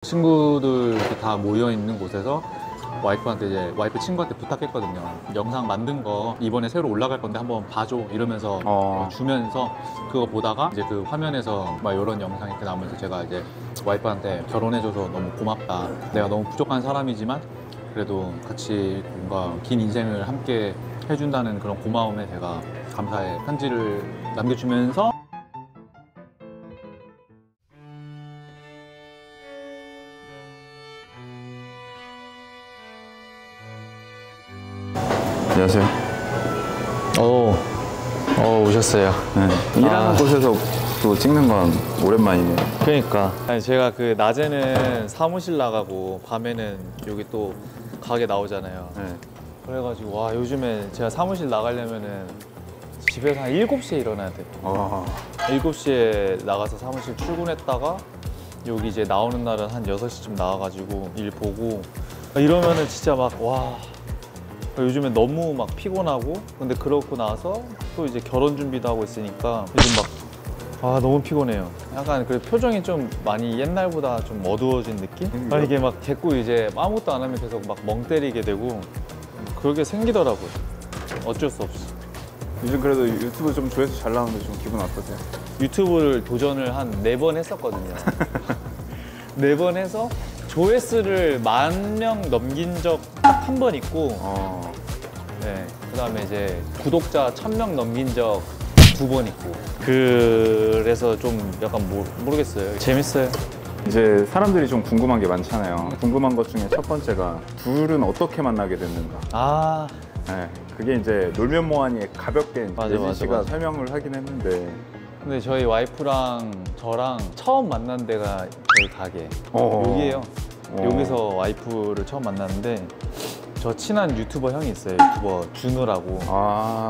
친구들 이렇게 다 모여 있는 곳에서 와이프한테 이제 와이프 친구한테 부탁했거든요. 영상 만든 거 이번에 새로 올라갈 건데 한번 봐줘 이러면서 주면서 그거 보다가 이제 그 화면에서 막 이런 영상이 이렇게 나오면서 제가 이제 와이프한테 결혼해줘서 너무 고맙다. 내가 너무 부족한 사람이지만 그래도 같이 뭔가 긴 인생을 함께 해준다는 그런 고마움에 제가 감사의 편지를 남겨주면서 안녕하세요. 오셨어요. 네. 일하는 곳에서 또 찍는 건 오랜만이네요. 그러니까 아니, 제가 그 낮에는 사무실 나가고 밤에는 여기 또 가게 나오잖아요. 네. 그래가지고 와 요즘에 제가 사무실 나가려면은 집에서 한 7시에 일어나야 돼. 7시에 나가서 사무실 출근했다가 여기 이제 나오는 날은 한 6시쯤 나와가지고 일 보고 이러면은 진짜 막 와 요즘에 너무 막 피곤하고 근데 그러고 나서 또 이제 결혼 준비도 하고 있으니까 요즘 막 너무 피곤해요. 약간 그 표정이 좀 많이 옛날보다 좀 어두워진 느낌? 이게 막 자꾸 이제 아무것도 안 하면 계속 막 멍 때리게 되고 그러게 생기더라고요. 어쩔 수 없이. 요즘 그래도 유튜브 좀 조회수 잘 나오는데 좀 기분 어떠세요? 유튜브를 도전을 한 4번 했었거든요. 4번 해서 조회수를 10,000명 넘긴 적 딱 한 번 있고 네, 그다음에 이제 구독자 1,000명 넘긴 적 2번 있고 그래서 좀 약간 모르겠어요. 재밌어요. 이제 사람들이 좀 궁금한 게 많잖아요. 궁금한 것 중에 첫 번째가 둘은 어떻게 만나게 됐는가. 네, 그게 이제 놀면 뭐하니 가볍게 예진 씨가 설명을 하긴 했는데 근데 저희 와이프랑 저랑 처음 만난 데가 저희 가게 여기에요. 여기서 와이프를 처음 만났는데 저 친한 유튜버 형이 있어요. 유튜버 준우라고.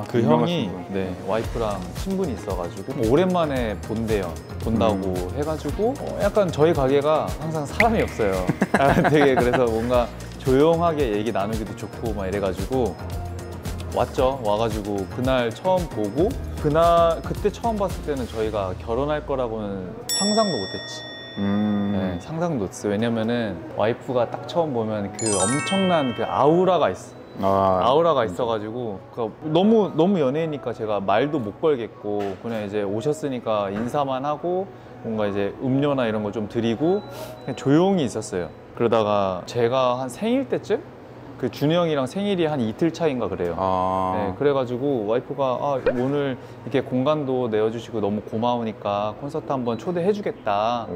그 형이 네, 와이프랑 친분이 있어가지고 오랜만에 본다고 해가지고 약간 저희 가게가 항상 사람이 없어요. 되게 그래서 뭔가 조용하게 얘기 나누기도 좋고 막 이래가지고 왔죠. 와가지고 그날 처음 보고 그때 처음 봤을 때는 저희가 결혼할 거라고는 상상도 못했지. 네, 상상도 못했어요. 왜냐면은 와이프가 딱 처음 보면 그 엄청난 그 아우라가 있어. 아우라가 있어가지고 너무 연예인이니까 제가 말도 못 걸겠고 그냥 이제 오셨으니까 인사만 하고 뭔가 이제 음료나 이런 거 좀 드리고 그냥 조용히 있었어요. 그러다가 제가 한 생일 때쯤 그 준이 형이랑 생일이 한 이틀 차인가 그래요. 네, 그래가지고 와이프가 오늘 이렇게 공간도 내어주시고 너무 고마우니까 콘서트 한번 초대해주겠다.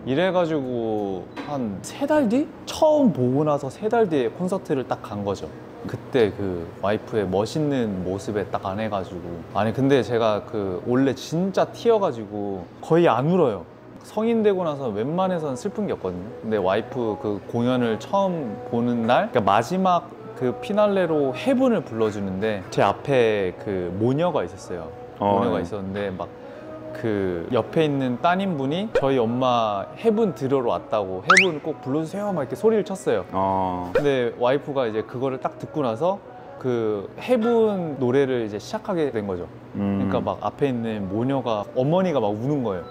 이래가지고 한 3달 뒤? 처음 보고 나서 3달 뒤에 콘서트를 딱 간 거죠. 그때 그 와이프의 멋있는 모습에 딱 반해가지고 아니 근데 제가 그 원래 진짜 튀어가지고 거의 안 울어요. 성인 되고 나서 웬만해서는 슬픈 게 없거든요. 근데 와이프 그 공연을 처음 보는 날 그러니까 마지막 그 피날레로 해븐을 불러주는데 제 앞에 그 모녀가 있었어요. 모녀가 있었는데 막 그 옆에 있는 따님분이 저희 엄마 해븐 들으러 왔다고 해븐 꼭 불러주세요 막 이렇게 소리를 쳤어요. 근데 와이프가 이제 그거를 딱 듣고 나서 그 해븐 노래를 이제 시작하게 된 거죠. 그러니까 막 앞에 있는 모녀가 어머니가 막 우는 거예요.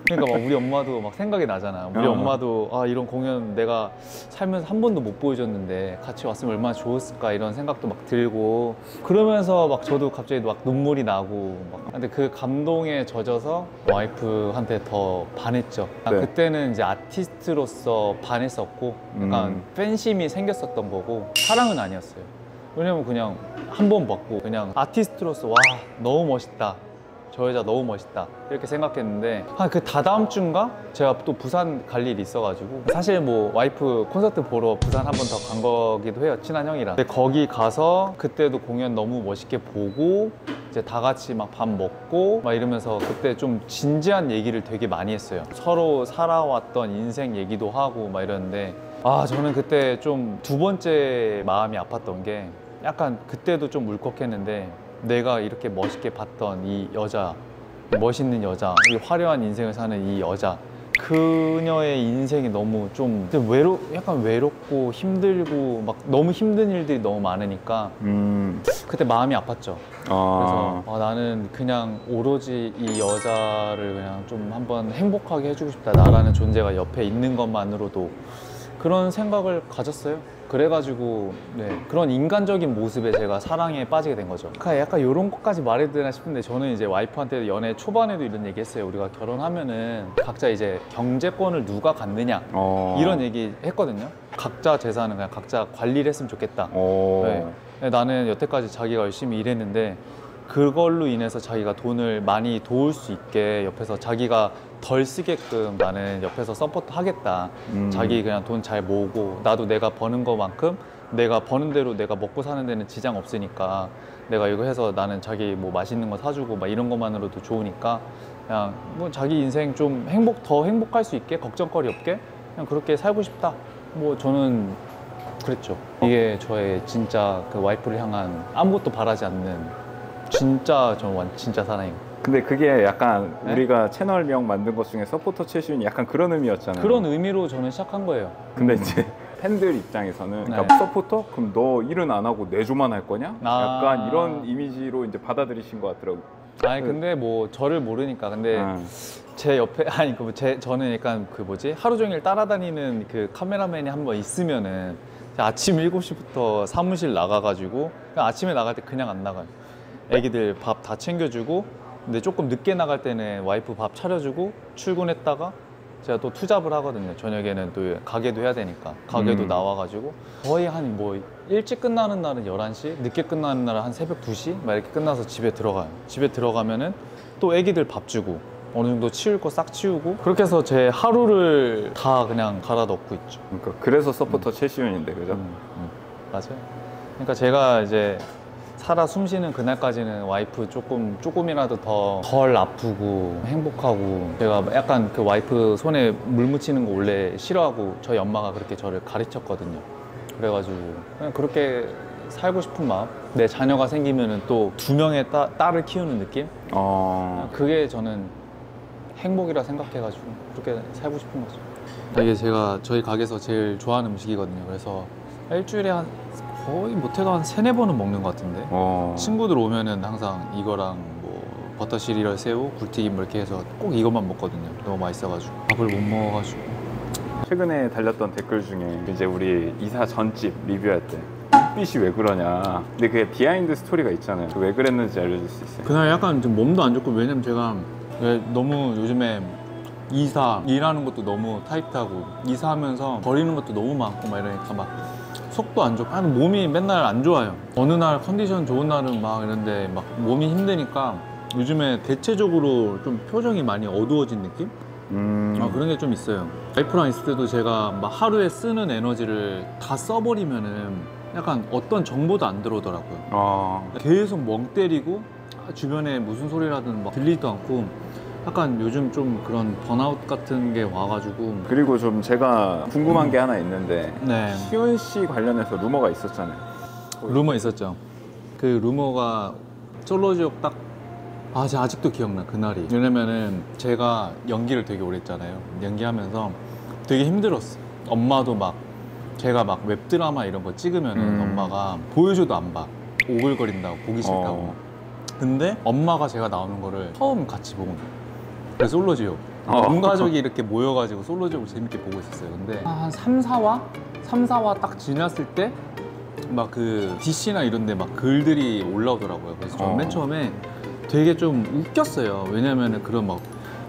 그러니까 막 우리 엄마도 막 생각이 나잖아. 우리 엄마도 이런 공연 내가 살면서 한 번도 못 보여줬는데 같이 왔으면 얼마나 좋았을까 이런 생각도 막 들고 그러면서 막 저도 갑자기 막 눈물이 나고 막 근데 그 감동에 젖어서 와이프한테 더 반했죠. 그때는 이제 아티스트로서 반했었고 약간 팬심이 생겼었던 거고 사랑은 아니었어요. 왜냐면 그냥 한 번 봤고 그냥 아티스트로서 와 너무 멋있다. 저 여자 너무 멋있다 이렇게 생각했는데 그 다다음 주인가 제가 또 부산 갈 일이 있어가지고 사실 뭐 와이프 콘서트 보러 부산 한 번 더 간 거기도 해요. 친한 형이랑. 근데 거기 가서 그때도 공연 너무 멋있게 보고 이제 다 같이 막 밥 먹고 막 이러면서 그때 좀 진지한 얘기를 되게 많이 했어요. 서로 살아왔던 인생 얘기도 하고 막 이랬는데 저는 그때 좀 두 번째 마음이 아팠던 게 약간 그때도 좀 울컥했는데 내가 이렇게 멋있게 봤던 이 여자 멋있는 여자 이 화려한 인생을 사는 이 여자 그녀의 인생이 너무 좀 약간 외롭고 힘들고 막 너무 힘든 일들이 너무 많으니까 그때 마음이 아팠죠. 그래서 나는 그냥 오로지 이 여자를 그냥 좀 한번 행복하게 해주고 싶다. 나라는 존재가 옆에 있는 것만으로도 그런 생각을 가졌어요. 그래가지고 그런 인간적인 모습에 제가 사랑에 빠지게 된 거죠. 약간 이런 것까지 말해도 되나 싶은데 저는 이제 와이프한테 연애 초반에도 이런 얘기 했어요. 우리가 결혼하면은 각자 이제 경제권을 누가 갖느냐 이런 얘기 했거든요. 각자 재산은 그냥 각자 관리를 했으면 좋겠다. 나는 여태까지 자기가 열심히 일했는데 그걸로 인해서 자기가 돈을 많이 도울 수 있게 옆에서 자기가 덜 쓰게끔 나는 옆에서 서포트 하겠다. 자기 그냥 돈 잘 모으고 나도 내가 버는 거만큼 내가 버는 대로 내가 먹고 사는 데는 지장 없으니까 내가 이거 해서 나는 자기 뭐 맛있는 거 사주고 막 이런 것만으로도 좋으니까 그냥 뭐 자기 인생 좀 더 행복할 수 있게 걱정거리 없게 그냥 그렇게 살고 싶다. 뭐 저는 그랬죠. 이게 저의 진짜 그 와이프를 향한 아무것도 바라지 않는 진짜 진짜 사랑이에요. 근데 그게 약간 우리가 채널명 만든 것 중에 서포터 최시윤이 약간 그런 의미였잖아요. 그런 의미로 저는 시작한 거예요. 근데 이제 팬들 입장에서는 그러니까 서포터? 그럼 너 일은 안 하고 내조만 할 거냐? 약간 이런 이미지로 이제 받아들이신 것 같더라고요. 아니 근데 뭐 저를 모르니까 근데 제 옆에 저는 약간 하루 종일 따라다니는 그 카메라맨이 한 번 있으면은 아침 7시부터 사무실 나가가지고 아침에 나갈 때 그냥 안 나가요. 애기들 밥 다 챙겨주고 근데 조금 늦게 나갈 때는 와이프 밥 차려주고 출근했다가 제가 또 투잡을 하거든요. 저녁에는 또 가게도 해야 되니까 가게도 나와가지고 거의 한 일찍 끝나는 날은 11시, 늦게 끝나는 날은 한 새벽 2시 막 이렇게 끝나서 집에 들어가요. 집에 들어가면은 또 애기들 밥 주고 어느 정도 치울 거 싹 치우고 그렇게 해서 제 하루를 다 그냥 갈아 넣고 있죠. 그러니까 그래서 서포터 최시윤인데 그죠? 맞아요. 그러니까 제가 이제 살아 숨쉬는 그날까지는 와이프 조금이라도 덜 아프고 행복하고 제가 약간 그 와이프 손에 물 묻히는 거 원래 싫어하고 저희 엄마가 그렇게 저를 가르쳤거든요. 그래가지고 그냥 그렇게 살고 싶은 마음 내 자녀가 생기면은 또 2명의 딸을 키우는 느낌 그게 저는 행복이라 생각해가지고 그렇게 살고 싶은 거죠. 이게 제가 저희 가게에서 제일 좋아하는 음식이거든요. 그래서 일주일에 거의 못해도 한 3-4번은 먹는 것 같은데 친구들 오면은 항상 이거랑 뭐 버터 시리얼 새우 굴튀김 이렇게 해서 꼭 이것만 먹거든요. 너무 맛있어가지고 밥을 못 먹어가지고. 최근에 달렸던 댓글 중에 이제 우리 이사 전집 리뷰할 때 눈빛이 왜 그러냐 근데 그게 비하인드 스토리가 있잖아요. 왜 그랬는지 알려줄 수 있어요? 그날 약간 좀 몸도 안 좋고 왜냐면 제가 너무 요즘에 일하는 것도 너무 타이트하고 이사하면서 버리는 것도 너무 많고 막 이러니까 막 속도 안 좋고 몸이 맨날 안 좋아요. 어느 날 컨디션 좋은 날은 막 이런데 막 몸이 힘드니까 요즘에 대체적으로 좀 표정이 많이 어두워진 느낌? 그런 게 좀 있어요. 와이프랑 있을 때도 제가 막 하루에 쓰는 에너지를 다 써버리면은 약간 어떤 정보도 안 들어오더라고요. 계속 멍 때리고 주변에 무슨 소리라든 막 들리지도 않고 약간 요즘 좀 그런 번아웃 같은 게 와가지고. 그리고 좀 제가 궁금한 게 하나 있는데 시윤 씨 관련해서 루머가 있었잖아요. 루머 있었죠. 그 루머가 솔로지옥 딱 제가 아직도 기억나 그날이. 왜냐면은 제가 연기를 되게 오래 했잖아요. 연기하면서 되게 힘들었어. 엄마도 막 제가 막 웹드라마 이런 거 찍으면은 엄마가 보여줘도 안 봐. 오글거린다고 보기 싫다고. 근데 엄마가 제가 나오는 거를 처음 같이 보고 그래서 솔로지옥 온 가족이 이렇게 모여가지고 솔로지옥을 재밌게 보고 있었어요. 근데 한 3-4화 딱 지났을 때 막 그 DC나 이런 데 막 글들이 올라오더라고요. 그래서 저는 맨 처음에 되게 좀 웃겼어요. 왜냐면은 그런 막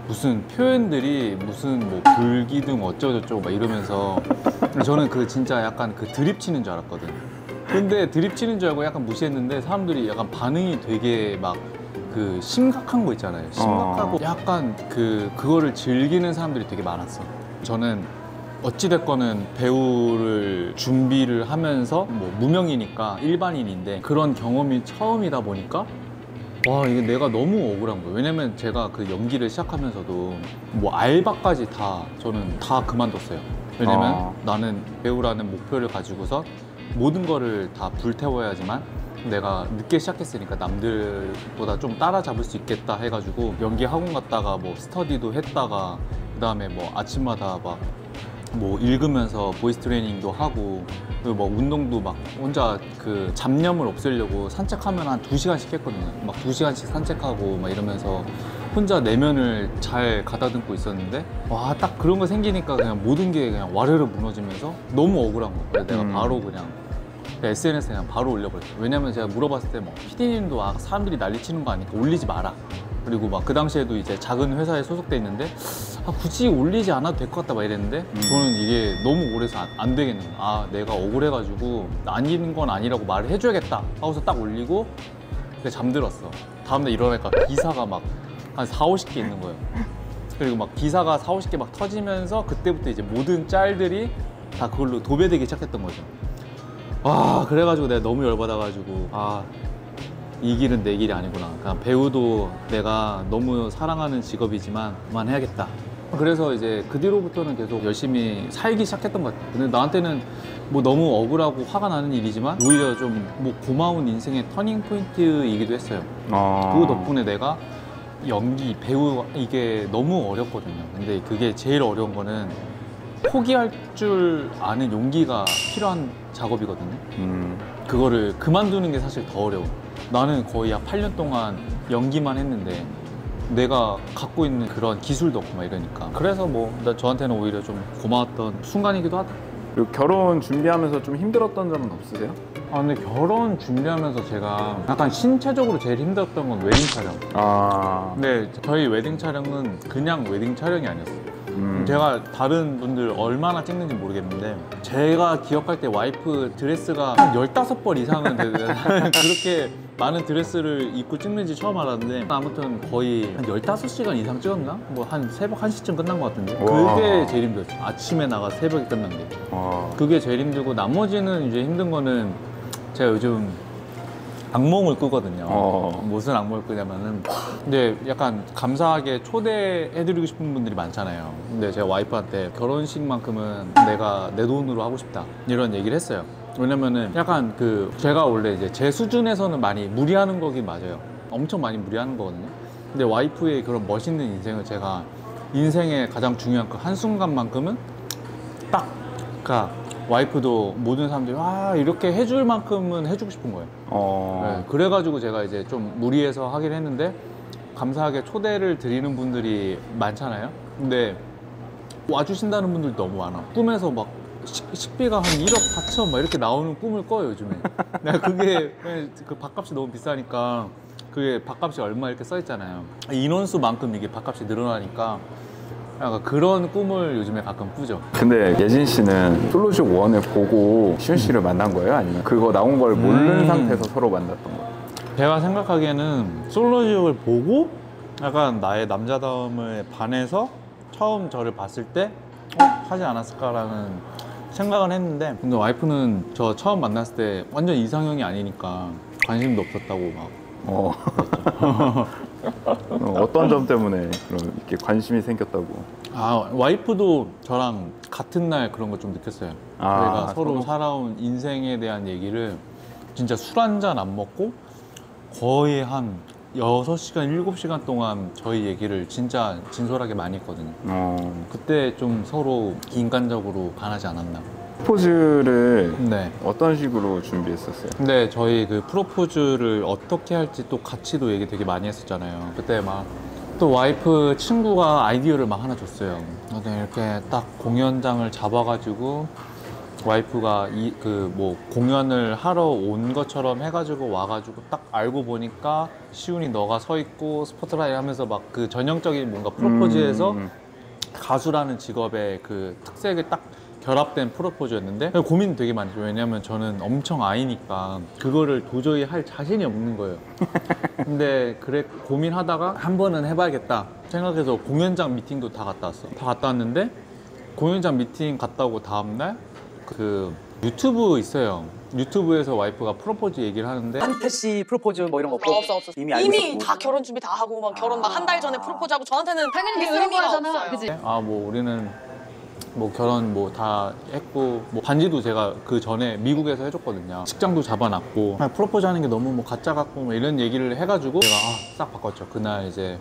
무슨 표현들이 무슨 뭐 불기둥 어쩌고저쩌고 막 이러면서 저는 그 진짜 약간 그 드립 치는 줄 알았거든. 근데 드립 치는 줄 알고 약간 무시했는데 사람들이 약간 반응이 되게 막 그 심각한 거 있잖아요. 심각하고 약간 그거를 즐기는 사람들이 되게 많았어. 저는 어찌됐거는 배우를 준비를 하면서 뭐 무명이니까 일반인인데 그런 경험이 처음이다 보니까 와 이게 내가 너무 억울한 거예요. 왜냐면 제가 그 연기를 시작하면서도 뭐 알바까지 저는 다 그만뒀어요. 왜냐면 나는 배우라는 목표를 가지고서 모든 거를 다 불태워야지만 내가 늦게 시작했으니까 남들보다 좀 따라잡을 수 있겠다 해가지고 연기 학원 갔다가 뭐 스터디도 했다가 그다음에 뭐 아침마다 막 뭐 읽으면서 보이스 트레이닝도 하고, 그리고 뭐 운동도 막 혼자 그 잡념을 없애려고 산책하면 한 2시간씩 했거든요. 막 2시간씩 산책하고 막 이러면서 혼자 내면을 잘 가다듬고 있었는데, 와, 딱 그런 거 생기니까 그냥 모든 게 그냥 와르르 무너지면서 너무 억울한 거. 그래서 내가 바로 그냥 SNS에 그냥 바로 올려버렸어요. 왜냐면 제가 물어봤을 때 뭐 PD님도 사람들이 난리치는 거 아니까 올리지 마라. 그리고 막 그 당시에도 이제 작은 회사에 소속돼 있는데 굳이 올리지 않아도 될 것 같다 막 이랬는데 저는 이게 너무 오래서 안 되겠는 거야. 내가 억울해가지고 아닌 건 아니라고 말을 해줘야겠다 하고서 딱 올리고 잠들었어. 다음날 일어나니까 기사가 막 한 4, 50개 있는 거예요. 그리고 막 기사가 4, 50개 막 터지면서 그때부터 이제 모든 짤들이 다 그걸로 도배되기 시작했던 거죠. 그래가지고 내가 너무 열받아가지고 이 길은 내 길이 아니구나. 그냥 배우도 내가 너무 사랑하는 직업이지만 그만해야겠다. 그래서 이제 그 뒤로부터는 계속 열심히 살기 시작했던 것 같아요. 근데 나한테는 뭐 너무 억울하고 화가 나는 일이지만 오히려 좀 뭐 고마운 인생의 터닝 포인트이기도 했어요. 그거 덕분에 내가 연기, 배우 이게 너무 어렵거든요. 근데 그게 제일 어려운 거는 포기할 줄 아는 용기가 필요한 작업이거든요. 그거를 그만두는 게 사실 더 어려워. 나는 거의 한 8년 동안 연기만 했는데 내가 갖고 있는 그런 기술도 없고 막 이러니까. 그래서 뭐 저한테는 오히려 좀 고마웠던 순간이기도 하다. 그리고 결혼 준비하면서 좀 힘들었던 점은 없으세요? 근데 결혼 준비하면서 제가 약간 신체적으로 제일 힘들었던 건 웨딩 촬영. 근데 저희 웨딩 촬영은 그냥 웨딩 촬영이 아니었어요. 제가 다른 분들 얼마나 찍는지 모르겠는데 제가 기억할 때 와이프 드레스가 한 15벌 이상은 그렇게 많은 드레스를 입고 찍는지 처음 알았는데, 아무튼 거의 한 15시간 이상 찍었나? 뭐 한 새벽 1시쯤 끝난 것 같은데 그게 제일 힘들었어요. 아침에 나가 새벽에 끝난 게 그게 제일 힘들고, 나머지는 이제 힘든 거는 제가 요즘 악몽을 꾸거든요. 무슨 악몽을 꾸냐면은, 근데 약간 감사하게 초대해드리고 싶은 분들이 많잖아요. 근데 제가 와이프한테 결혼식만큼은 내가 내 돈으로 하고 싶다 이런 얘기를 했어요. 왜냐면은 약간 제가 원래 이제 제 수준에서는 많이 무리하는 거긴 맞아요. 엄청 많이 무리하는 거거든요. 근데 와이프의 그런 멋있는 인생을 제가 인생의 가장 중요한 그 한순간만큼은 딱, 그러니까 와이프도 모든 사람들이 이렇게 해줄 만큼은 해주고 싶은 거예요. 네, 그래가지고 제가 이제 좀 무리해서 하긴 했는데, 감사하게 초대를 드리는 분들이 많잖아요. 근데 와주신다는 분들도 너무 많아. 꿈에서 막 식비가 한 1억 4천 막 이렇게 나오는 꿈을 꿔요, 요즘에. 내가 그게 그 밥값이 너무 비싸니까, 그게 밥값이 얼마 이렇게 써 있잖아요. 인원수만큼 이게 밥값이 늘어나니까 약간 그런 꿈을 요즘에 가끔 꾸죠. 근데 예진 씨는 솔로쇼 1을 보고 시훈 씨를 만난 거예요? 아니면 그거 나온 걸 모르는 상태에서 서로 만났던 거예요? 제가 생각하기에는 솔로지옥을 보고 약간 나의 남자다움에 반해서 처음 저를 봤을 때 하지 않았을까라는 생각은 했는데, 근데 와이프는 저 처음 만났을 때 완전 이상형이 아니니까 관심도 없었다고 막 어떤 점 때문에 그럼 이렇게 관심이 생겼다고? 와이프도 저랑 같은 날 그런 거 좀 느꼈어요. 저희가 서로 살아온 인생에 대한 얘기를 진짜 술 한 잔 안 먹고 거의 한 6시간, 7시간 동안 저희 얘기를 진짜 진솔하게 많이 했거든요. 그때 좀 서로 인간적으로 반하지 않았나. 프로포즈를 어떤 식으로 준비했었어요? 근데 저희 그 프로포즈를 어떻게 할지 또 같이 얘기 되게 많이 했었잖아요. 그때 막 또 와이프 친구가 아이디어를 막 하나 줬어요. 이렇게 딱 공연장을 잡아가지고 와이프가 뭐 공연을 하러 온 것처럼 해가지고 와가지고 딱 알고 보니까 시훈이 너가 서 있고 스포트라이트 하면서 막 그 전형적인 뭔가 프로포즈에서 가수라는 직업의 그 특색이 딱 결합된 프로포즈였는데 고민 되게 많이 했어요. 왜냐면 저는 엄청 아이니까 그거를 도저히 할 자신이 없는 거예요. 근데 그래 고민하다가 한 번은 해봐야겠다 생각해서 공연장 미팅도 다 갔다 왔어. 다 갔다 왔는데 공연장 미팅 갔다 오고 다음날 그 유튜브 있어요. 유튜브에서 와이프가 프로포즈 얘기를 하는데 한태씨 프로포즈 뭐 이런 거 없어. 이미 알고 이미 있었고. 다 결혼 준비 다 하고 막 결혼 막 한 달 전에 프로포즈하고 저한테는 당연히 있을 의미가 의미가 없어요. 그치? 뭐 우리는 뭐 결혼 뭐 다 했고 뭐 반지도 제가 그 전에 미국에서 해줬거든요. 식장도 잡아놨고 프로포즈 하는 게 너무 뭐 가짜 같고 뭐 이런 얘기를 해가지고 제가 싹 바꿨죠. 그날 이제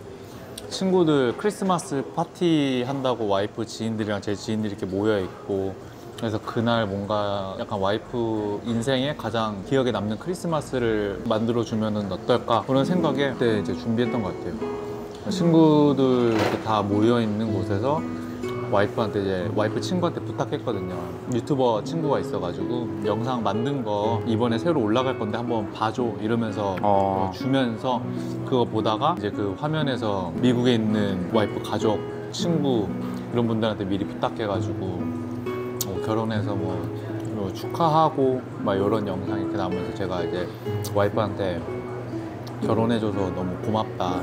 친구들 크리스마스 파티 한다고 와이프 지인들이랑 제 지인들이 이렇게 모여 있고, 그래서 그날 뭔가 약간 와이프 인생에 가장 기억에 남는 크리스마스를 만들어 주면은 어떨까 그런 생각에 그때 이제 준비했던 것 같아요. 친구들 이렇게 다 모여 있는 곳에서 와이프한테 이제 와이프 친구한테 부탁했거든요. 유튜버 친구가 있어가지고 영상 만든 거 이번에 새로 올라갈 건데 한번 봐줘 이러면서 주면서 그거 보다가 이제 그 화면에서 미국에 있는 와이프 가족, 친구 이런 분들한테 미리 부탁해가지고 결혼해서 뭐 축하하고 막 이런 영상이 이렇게 나오면서 제가 이제 와이프한테 결혼해줘서 너무 고맙다.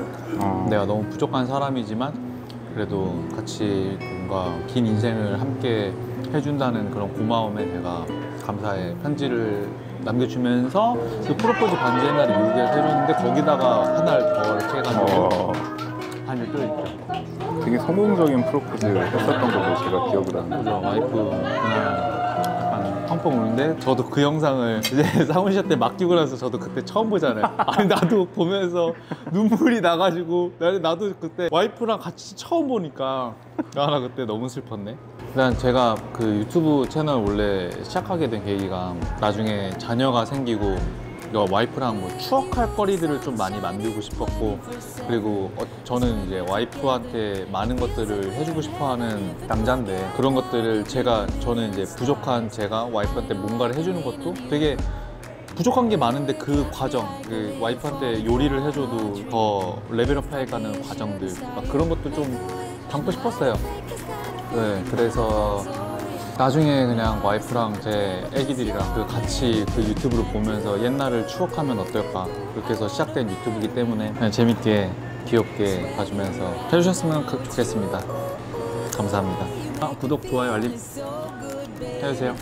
내가 너무 부족한 사람이지만 그래도 같이 뭔가 긴 인생을 함께 해준다는 그런 고마움에 제가 감사의 편지를 남겨주면서 그 프로포즈 반지 옛날에 미국에서 해줬는데 거기다가 하나를 더 이렇게 해가지고 반지 또 있죠. 되게 성공적인 프로포즈를 했었던 걸로 제가 기억을 하는데 와이프 그날 약간 펑펑 우는데 저도 그 영상을 이제 사무실 때 맡기고 나서 저도 그때 처음 보잖아요. 아니 나도 보면서 눈물이 나가지고 나도 그때 와이프랑 같이 처음 보니까 나 그때 너무 슬펐네. 일단 제가 그 유튜브 채널 원래 시작하게 된 계기가 나중에 자녀가 생기고 와이프랑 뭐 추억할 거리들을 좀 많이 만들고 싶었고, 그리고 저는 이제 와이프한테 많은 것들을 해주고 싶어하는 남자인데 그런 것들을 저는 이제 부족한 제가 와이프한테 뭔가를 해주는 것도 되게 부족한 게 많은데 그 과정, 그 와이프한테 요리를 해줘도 더 레벨업 해가는 과정들 그런 것도 좀 담고 싶었어요. 네, 그래서 나중에 그냥 와이프랑 제 애기들이랑 같이 그 유튜브를 보면서 옛날을 추억하면 어떨까 그렇게 해서 시작된 유튜브이기 때문에 그냥 재밌게 귀엽게 봐주면서 해주셨으면 좋겠습니다. 감사합니다. 구독, 좋아요, 알림 해주세요.